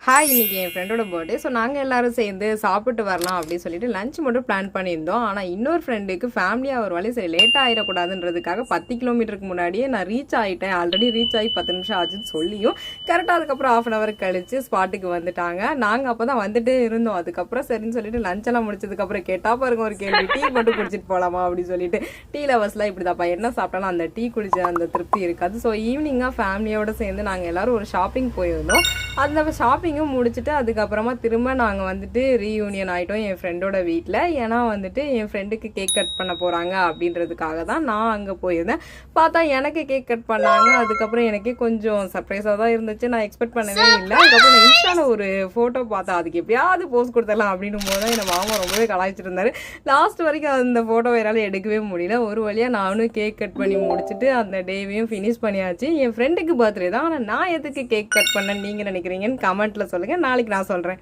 Hi இன்னைக்கு என் ஃப்ரெண்டோட birthday. So நாங்கள் எல்லாரும் சேர்ந்து சாப்பிட்டு வரலாம் அப்படின்னு சொல்லிட்டு லஞ்ச் மட்டும் பிளான் பண்ணியிருந்தோம். ஆனால் இன்னொரு ஃப்ரெண்டுக்கு ஃபேமிலியாக ஒரு வழி சரி லேட்டாக ஆகிடக்கூடாதுன்றதுக்காக 10 கிலோமீட்டருக்கு முன்னாடியே நான் ரீச் ஆகிட்டேன். ஆல்ரெடி ரீச் ஆகி 10 நிமிஷம் ஆச்சுன்னு சொல்லியும் கரெக்டாக அதுக்கப்புறம் ½ hour கழிச்சு ஸ்பாட்டுக்கு வந்துட்டாங்க. நாங்கள் அப்போ தான் வந்துட்டே இருந்தோம். அதுக்கப்புறம் சரின்னு சொல்லிட்டு லஞ்செல்லாம் முடிச்சதுக்கப்புறம் கேட்டால் பாருங்க ஒரு கேள்வி, டீ மட்டும் குடிச்சிட்டு போகலாமா அப்படின்னு சொல்லிட்டு. டீ லவர்ஸ்லாம் இப்படி தான்ப்பா, என்ன சாப்பிட்டாலும் அந்த டீ குடிச்ச அந்த திருப்தி இருக்காது. ஸோ ஈவினிங்காக ஃபேமிலியோடு சேர்ந்து நாங்கள் எல்லோரும் ஒரு ஷாப்பிங் போயிருந்தோம். அந்த ஷாப்பிங்கும் முடிச்சுட்டு அதுக்கப்புறமா திரும்ப நாங்கள் வந்துட்டு ரீயூனியன் ஆகிட்டோம் என் ஃப்ரெண்டோட வீட்டில். ஏன்னா வந்துட்டு என் ஃப்ரெண்டுக்கு கேக் கட் பண்ண போகிறாங்க அப்படின்றதுக்காக தான் நான் அங்கே போயிருந்தேன். பார்த்தா எனக்கு கேக் கட் பண்ணாங்க. அதுக்கப்புறம் எனக்கே கொஞ்சம் சர்ப்ரைஸாக தான் இருந்துச்சு. நான் எக்ஸ்பெக்ட் பண்ணவே இல்லை. அதுக்கப்புறம் நான் இன்ஸ்டாவில் ஒரு ஃபோட்டோ பார்த்தேன். அதுக்கு எப்படியாவது போஸ்ட் கொடுத்துடலாம் அப்படின்னும் போது தான் என் மாமா ரொம்பவே கலாய்ச்சிட்டு இருந்தார். லாஸ்ட் வரைக்கும் அந்த ஃபோட்டோ என்னால் எடுக்கவே முடியல. ஒரு வழியாக நானும் கேக் கட் பண்ணி முடிச்சுட்டு அந்த டேவையும் ஃபினிஷ் பண்ணியாச்சு. என் ஃப்ரெண்டுக்கு பர்த்டே தான். ஆனால் நான் எதுக்கு கேக் கட் பண்ணேன்னு நீங்கள் நினைக்கிறீங்கன்னு கமெண்ட்டில் சொல்லுங்கள். நாளைக்கு நான் சொல்கிறேன்.